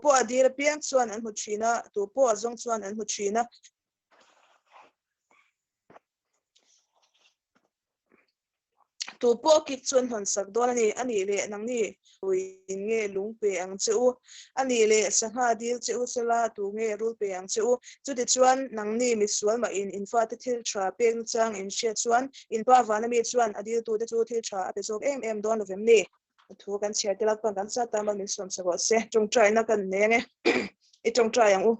po adir piang chuan an huchina tu po azong chuan an huchina tu po ki chuan hon sak don ani le nang ni in nge lung pe ang cheu ani le sangha dil cheu sela tu nge rul pe ang cheu chu ti chuan nang ni mi sual ma in fa te thil tha peng chang in she chuan in pa wana mi chuan adil tu te chu thil tha pe sok em don lovem ni thu kan share tilak pan kan sa ta ma min som sago se chung try na kan ne nge I chung try ang u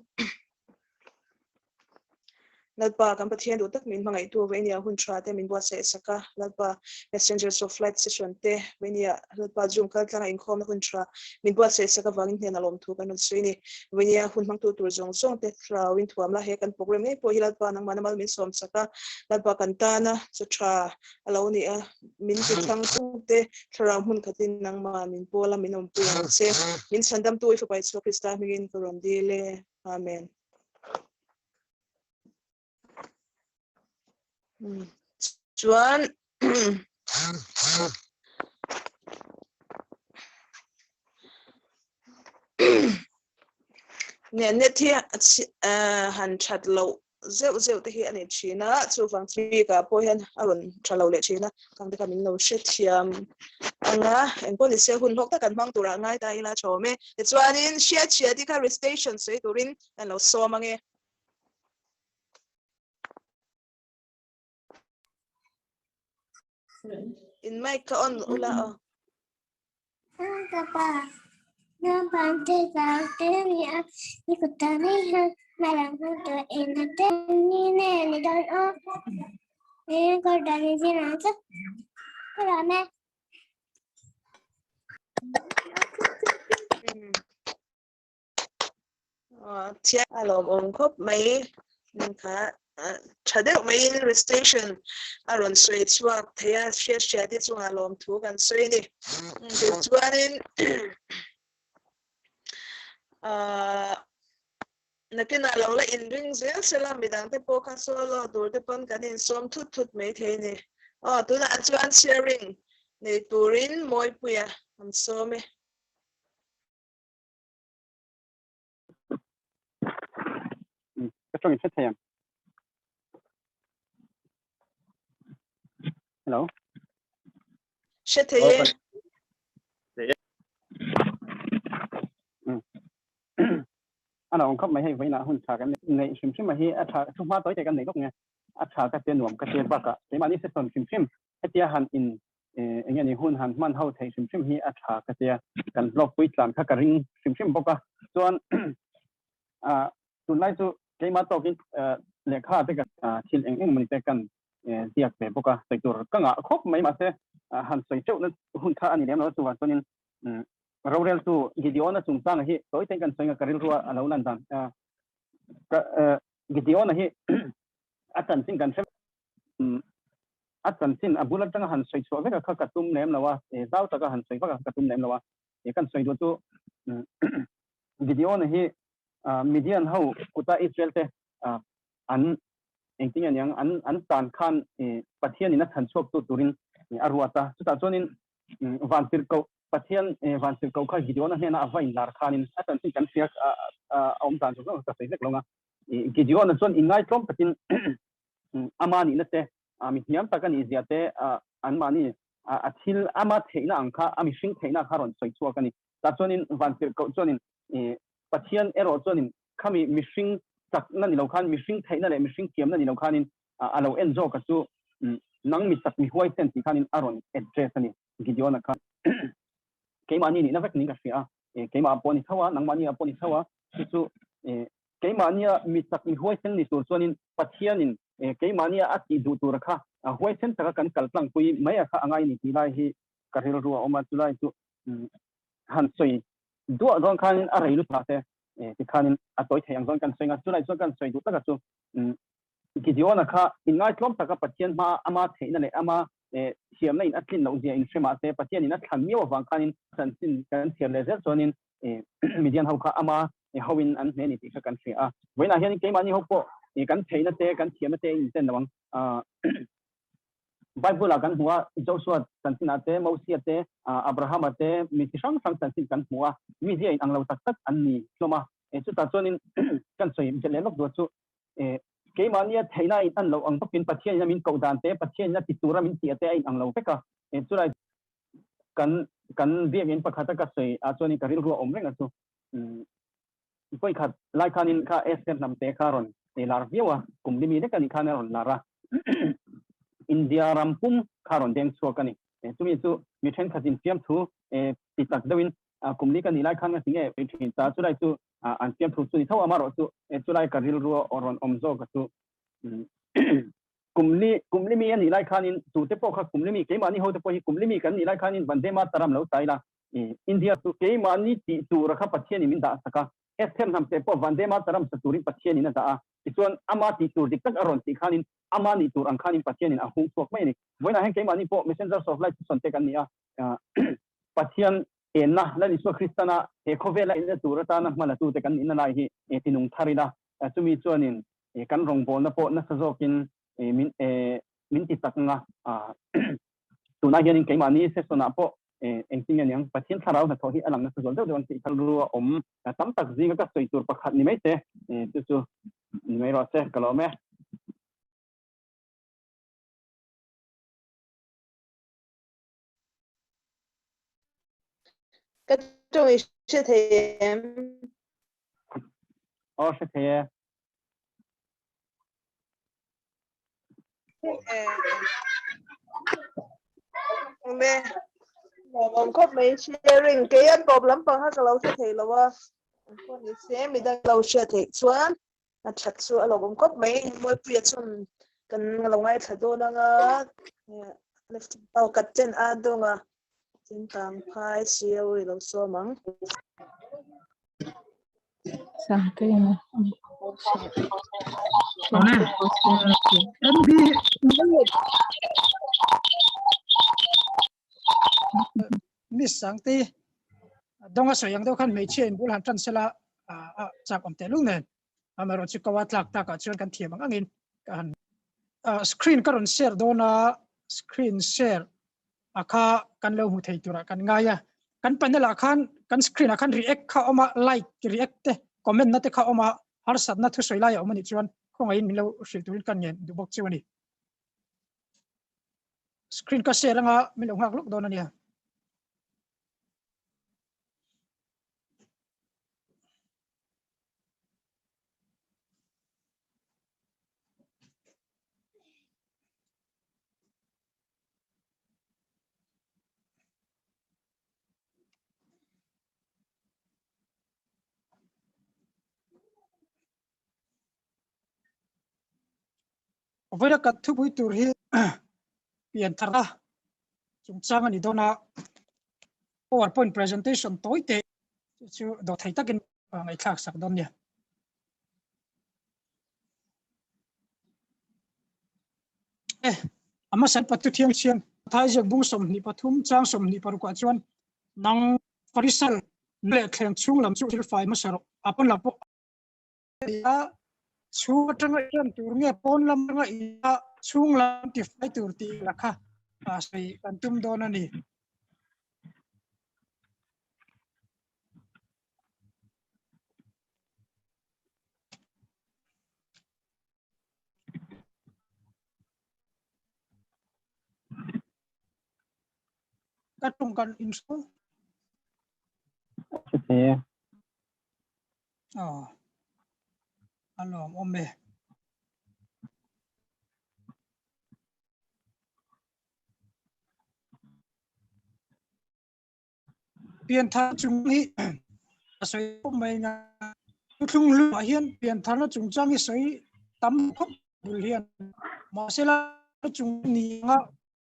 lalpa kan pathian du tak min mangai tu venia hun thra te min bua se saka lalpa messengers of flight session te venia lalpa zoom kal tlang in khom hun thra min bua se saka wangin hena lom thu kan suini venia hun mang tu tur jong song te thra win thuam la he kan program nei po hilalpa nang manamal min som saka lalpa kan ta na chu thra alo ni a min ti thang tu te thra hun khatin nang ma min pola min om pu se min sandam tu ifa pai so krista migin koron dile amen chuan ne thi han that lo zeu te hi ani china chu wang tri ka po hian aron thalo le china kang te kamin lo she thiam anga en police hun lok ta kan mang tura ngai ta ila chome te chuanin she chia di ka station sei turin an lo so mangi in mic ka on ula Papa, no pante ya ni kutani ha malang to in the teni ne don o ni ko dani jina cha kala me tia alom om khop mai kha chadek mai station aron soi chuak thea she ti chung alom thu kan soi ni ti chuanin nakina lo la in ring zel selam bidang te po ka solo dur te pon kanin som thut mai the ni tu na chuan sharing ni turin moi puya am so me Cái chuyện thèm. Hello. she the Anh ông khóc mày hay vậy nào hun thà cái này sim mà hi thà chúng hoa tối chạy cái này gốc nghe thà cái tiền nuông cái tiền bạc à cái mà đi sẽ còn sim cái tiền hàng in anh em hun hàng man hậu thấy sim hi thà cái tiền cần lọc quýt làm cái ring sim bọc à cho tuần nay cho cái mà tao cái lệ khá cái thiên anh mình cái cần tiệc về bọc à tạiตัวก็ngã khóc mấy mà sẽ hàng sợi châu nó hun thà anh em nóตัวcho nên Raurel tu Gideon chung sang hi tối tên kan soinga karil ruwa alo nan dan Gideon hi atan sin kan atan sin abulat tang han soi so veka kha tum nem lawa zau taka han soi veka tum nem lawa kan soi do tu Gideon hi Midian ho kuta Israel te an engting yang an tan khan pathian ina than chop tu turin arwata chuta chonin vantir ko pathian vansil ko kha Gideon hena avain lar khanin atan sin kan fiak om tan so ka sei lek longa Gideon chon ingai trom patin amani na te mi hiam takani ziate anmani athil ama theina angkha ami sing theina kharon soi chuakani ta chonin vansil ko chonin pathian ero chonin khami mishing tak na ni lokhan mishing theina le mishing kiam na ni lokhanin alo enjo ka chu nang mi tak mi huai sen ti khanin aron address ani Gideon kha cái mà ni na vek ni ka sia cái mà poni thawa nang mani poni thawa chu cái mà ni mi sak mi hoi sen ni tur chonin pathianin cái mà ni ati du tur kha hoi sen taka kan kalplang pui mai kha angai ni ti lai hi karil ru oma tulai chu han soi du ron khan a rei lu pa te ti khanin atoi thayang ron kan soinga tulai chu kan soi du taka chu Gideon kha ingai tlom taka pathian ma ama theina le ama hiam nei atlin no zia in shema te pathian in atham miwa wang khanin san sin kan thiam le zel chonin Midian ho kha ama howin an ne ni ti kha kan thia voina hian ke mani ho po kan theina te kan thiam te in ten nawang Bible là kan hua Joshua sansin ate Moses ate Abraham ate mi ti sang sansin kan hua mi ji ang lo tak tak an ni hloma chu ta chonin kan soi jele lok do chu ke mania theina in an lo ang pin pathian min ko dan te pathian na ti tura min ti ate ang lo peka chu lai kan dia min pakhata ka soi a choni karil ru om renga chu poi khat lai khanin kha esken nam te kharon te lar viwa kum limi de kan khana ron lara India rampum kharon deng suakani tumi chu mi then khatin piam thu ti tak dawin kumni kan ilai khan singe thin ta chu lai chu an piam thu chu ni thaw amaro chu chu lai karil ru oron omzo ka chu kumli mi an ilai khanin tu te po kha kumli mi ke mani ho te po hi kumli mi kan ilai khanin bande ma taram lo taila India tu ke mani ti tu rakha pathian min da saka estem nam te po bande ma taram sa turin pathian ina da ituan ama ti tur dik tak aron ti khanin amani tur ang khanin pathian in ahung suak mai ni moina heng ke mani po messenger of light son te kan nia pathian enna la ni so kristana e khovela in tur ta na mala tu te kan in lai hi e tinung tharida chumi chuanin kan rong bol na po na sajokin min ti tak nga tuna hianin ke mani se sona po engting yang pathian tharau na thohi alang na sajol de don ti thalu om tam tak zinga ka soi tur pakhat ni mai te chu ni mai ro se kalome cái trong ý sẽ thì sẽ thế nè còn có mấy sharing cái problem bằng hai cái lâu sẽ thì là wa con ý sẽ mình đang lâu sẽ thì xuân chặt xuân là cũng có mấy mỗi việc xuân cần lâu ngày phải đôi đang left tàu cắt trên đâu ngà trên tàng phai siêu rồi lâu số mắng Sampai Miss Sangti donga soyang do kan mei chen bul han tran sela chak om te lung nen amaro chi kawat lak ta ka chuan kan thiam angin kan screen karon share dona screen share akha kan lo hu thei tura kan ngaya kan panela khan kan screen akhan react kha oma like react te comment na te kha oma har sat na thu soila ya omani chuan khongai min lo shil turin kan ngen du bok chiwani screen ka share anga min lo ngak lok dona nia Overa kat thupui tur hi Piantharna chungchang ani dona PowerPoint presentation toite chu do thai takin ngai thak sak don nia ama san patu thiang chiang thai jek bung som ni pathum chang som ni paru kwa chuan nang parisal le thleng chung lam chu thil fai ma saro apon lapo chu tanga ian tur nge pon lam nga ia chung lam ti fai tur ti lakha sai kan tum don ani katung kan install sẽ thế alom ome Piantharna chung hi soi mai nga thung lu ma hian Piantharna chung chang hi soi tam khop bul hian ma sela chung ni nga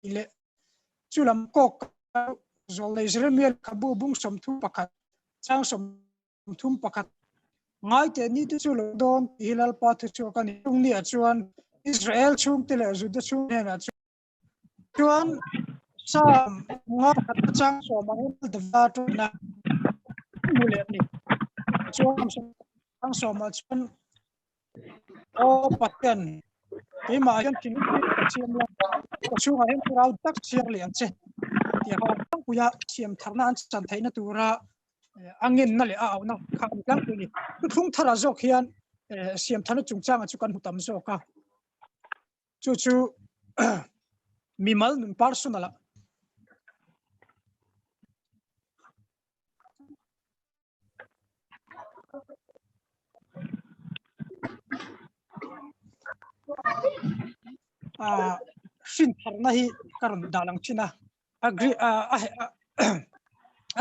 ile chulam kok zol le jeremiel kabu bung som thu pakhat chang som thum pakhat ngai te ni tu chu lo don hilal pa thu chu kan tung ni chuan Israel chung te le zu de chung ne na chuan sam nga khat chang so ma de va tu na mule ni chuan chang so ma chuan o pathian ke ma hian kin chiam la chung a hem rau tak chiar lian che tia ha puya siam tharna an chan thaina tura angin na le a na kha tlang ni thung thara zok hian siam tharna chungchang a chu kan hutam zo ka chu mimal nun personala shin tharna hi karon dalang china agree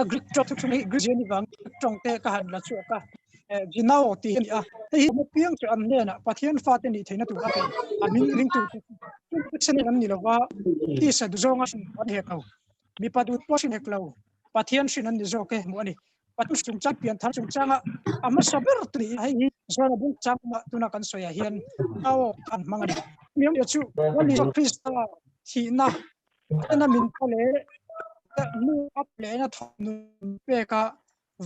agree to chung hi agree ni wang tong te ka han la chu ka ginao ti ni a hei mo piang chu an le na pathian fa te ni theina tu ka amin ring tu chen an ni lawa ti sa du zonga sin an he kau mi padu po sin heklo pathian sin an ni zo ke mo ani patu chung cha pian thar chung changa ama saber tri hei zona bung chang ma tuna kan soya hian ao kan mangani miam ya chu wani krista thi na ana min pale nu ap le na thonu pe ka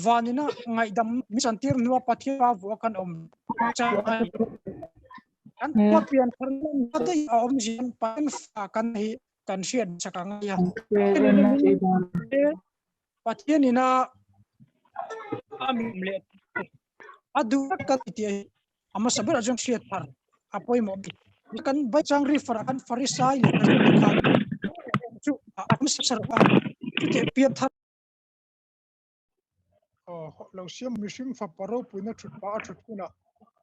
vanina ngai dam mi santir nuwa pathia vo kan om chang an ma pian tharna dei om jin pan fa kan hi kan sian chakang ya pathian ina amim le adu kan ti ama sabar ajong siat par apoi mo kan ba chang ri far kan farisai le kan chu am sar chu te pian thar lo siam mishing fa paro puina thut pa thut kuna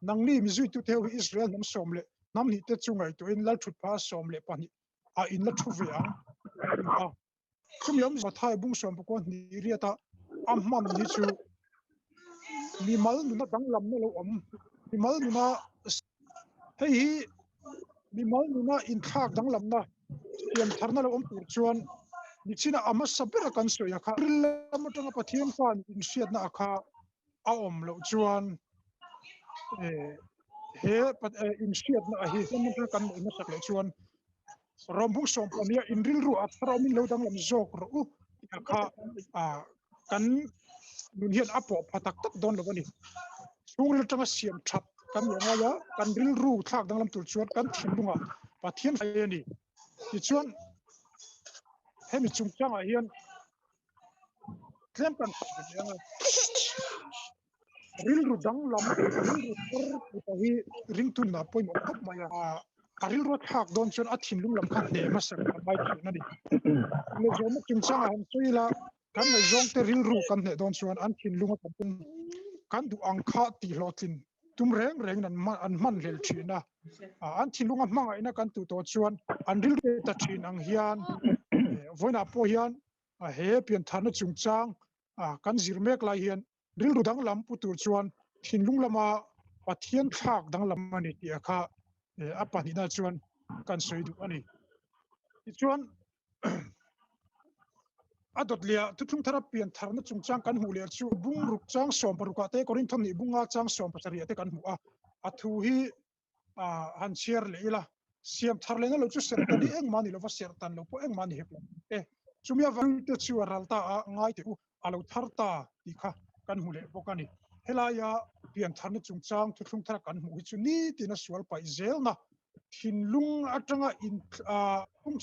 nangni mi zui tu theo Israel nam somle nam ni te chungai to in la thut pa somle pani a in la thu ve ang a kum yom ma thai bung som ko ni riata am man ni chu mi mal nu na dang lam na lo om mi mal nu na hei mi mal nu na in thak dang lam na siam tharna lo om tur chuan ni china ama sabera kan so ya kha lam tanga pathian fan in siat na kha a om lo chuan he in siat na hi lam kan na sak le chuan rombung som pamia in ril ru at thra min lo dang lam jok ro u kha kan nun hian apo phatak tak don lo ni chung le tanga siam that kan yanga ya kan ril ru thak dang lam tur chuan kan thindunga pathian fa ni ti chuan hemi chung changa hian tlem kan yanga ril ru dang lam ril ru por hi ring tu na poi mo khop maya aril ro thak don chuan a thinlung lam khan ne ma sak mai thina ni le zo ma chung changa han chuila kan mai zong te ril ru kan ne don chuan an thinlunga kan du ang kha ti hlotin tum reng reng an man lel thina an thinlunga hmanga ina kan tu to chuan an ril ta thin ang hian voina po hian he pian thana chungchang kan zirmek lai hian ril ru dang lam putur chuan thinlung lama pathian thak dang lam ani ti kha apa ni da chuan kan soi du ani chuan adot lia tuthung thara pian tharna chungchang kan hu le chu bung ruk chang som paruka te korin thom ni bunga chang som pasari te kan hu a thu hi han chiar le ila siam thar le na lo chu ser tani eng mani lo va ser tan lo po eng mani hep chumia van te chu ralta a ngai te u alo tharta ti kha kan hu le bokani helaya pian tharna chungchang tuthung thara kan hu hi chu ni tina sual pai zel na thinlung atanga in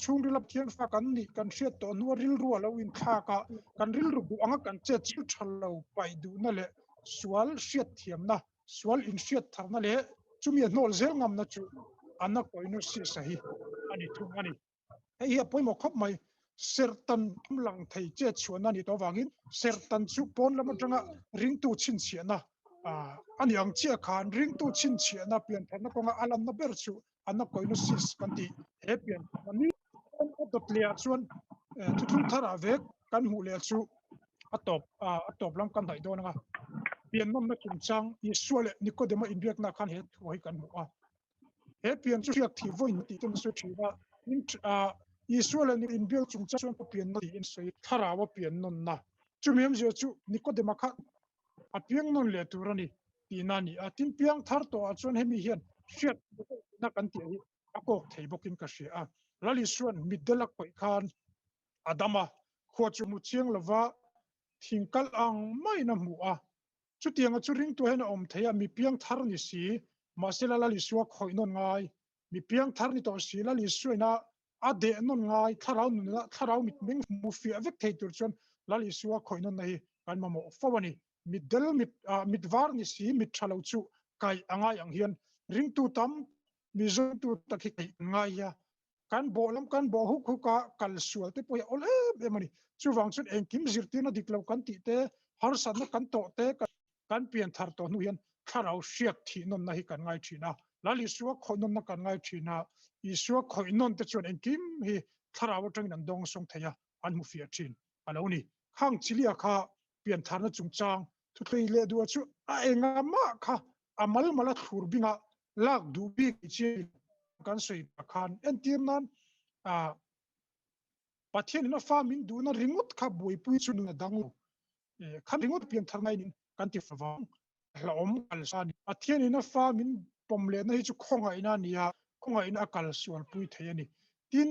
chung rilap thian fa kan ni kan hriat to nu ril ru alo in thaka kan ril ru bu anga kan che chu thalo pai du na le sual hriat thiam na sual in hriat tharna le chumi hnol zel ngam na chu anak koinu si sahi ani thung ani hei apoi mo khop mai sertan lang thei che chuan ani to wangin sertan chu pon lam atanga ring tu chin chiana ani ang chia khan ring tu chin chiana pian thana konga alam na ber chu anak koinu sis kanti hepian ani dot lia chuan tuthung thara vek kan hu le chu atop lam kan dai donanga pian nom na chungchang i suale nikodema inbiak na khan he thoi kan hu he pian chu riak thi voin ti tum su thiwa i suale ni inbiak chungchang chuan pian na in soi thara wa pian non na chumem je chu nikodema kha a piang non le turani tinani tin piang thar to a chuan hemi hian hriat na kan ti hi akok thei bokin ka hria lali suan midelak poi khan adama kho chu mu chiang lova thingkal ang mai na mu chu tianga chu ring tu hen om theya mi piang thar ni si masela lali suak khoi non ngai mi piang thar ni to si lali suina ade non ngai tharau nuna tharau mit ming mu fi avek thei tur chon lali suwa khoinon nei kan mamo fawani middle mit var ni si mit thalo chu kai anga yang hian ring tu tam mi zo tu takhi kai ngai ya kan bolam kan bo hu khu ka kal sual te poi ole be mani chu wang chun eng kim zirti na diklo kan ti te har san na kan to te kan pian thar to nu hian tharau siak thi non na hi kan ngai thina lali suwa khoinon na kan ngai thina i suwa khoinon te chon eng kim hi tharau tang nan dong song theya an mu fia thin alo ni khang chilia kha pian thar na chung chang thu thlei le du chu a enga ma kha amal mala thur binga lak du bi chi kan soi khan entir nan a pathian na fa min du na ringut kha boi pui chu na dang khan ringut pian thar ngai nin kan ti fawang la om kal sa ni pathian na fa min pom le na hi chu khonga ina nia khonga ina kal sual pui the ani tin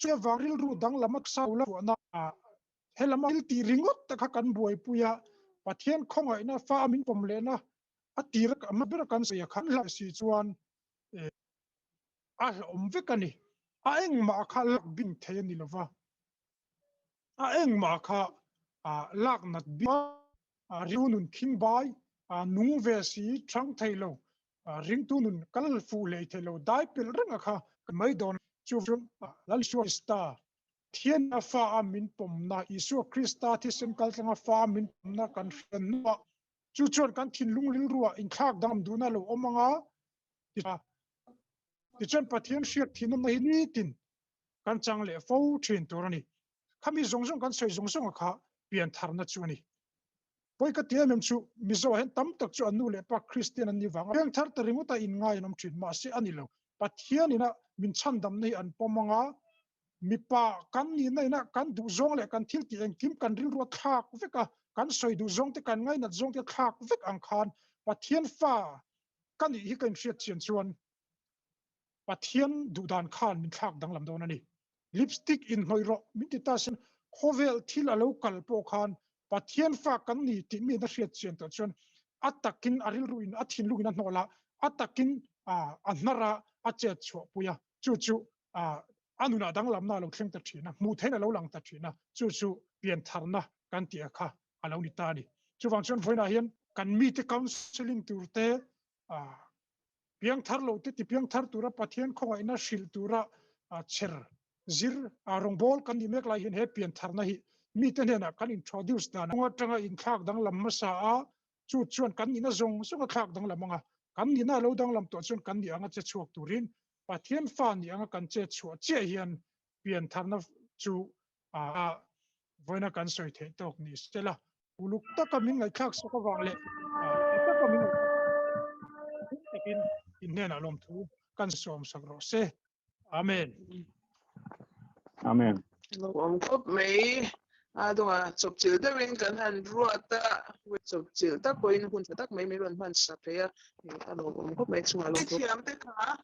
che waril ru dang lamak sa ula na helama ti ringut ta kha kan boi puya pathian khonga ina fa min pom le na atir ma ber kan se khan la si chuan a om vekani a eng ma kha lak bin the ni lova a eng ma kha lak nat bi riunun king bai nung ve si thang thailo ring tu nun kal fu le thailo dai pil rang kha mai don chu lal shu sta thiên na fa amin pom na isu krista thi sem kal tanga fa amin pom na kan fen no chu chon kan thin lung lil ruwa in thak dam du na lo omanga ti chen pathian shiat thin na hi ni tin kan chang le fo thin turani khami zong zong kan soi zong zong kha pian thar na chu ni poi ka tiam em chu mizo hen tam tak chu anu le pa christian an ni wang pian thar ta ringuta in ngai nom thin ma se ani lo pathian ina min chan dam nei an pomanga mipa kan ni nei na kan du zong le kan thil ti eng kim kan ril ro thak veka kan soi du zong te kan ngai na zong te thak vek ang khan pathian fa kan hi kan hriat chian chuan pathian du dan khan min thak dang lam don ani lipstick in hoi ro min ti ta sen khovel thil alo kal po khan pathian fa kan ni ti mi na hriat chian to chuan atakin aril ruin athin lugin a hnola atakin anara ache chho puya chu chu anuna dang lam na lo thleng ta thina mu theina lo lang ta thina chu chu pian tharna kan ti kha alo ni ta ni chu wang chuan voina hian kan mi te counseling tur te piang thar lo te ti piang thar tura pathian khonga ina shil tura cher zir rongbol kan ni mek lai hin he pian thar na hi mi te na kan introduce dan nga tanga in thak dang lam ma sa a chu chuan kan ni na zong sunga thak dang lamanga kan ni na lo dang lam to chuan kan ni anga che chuak turin pathian fa ni anga kan che chu che hian pian thar na chu voina kan soi the tok ni stela uluk ta kamin ngai khak so ka wang le ta kamin takin inena lom thu kan som sagro se amen amen om khop mai adonga chop chil da win kan han ruata we chop chil ta koin hun tak mai mai ron man sa pe ya alo om khop mai chung alo thiam te kha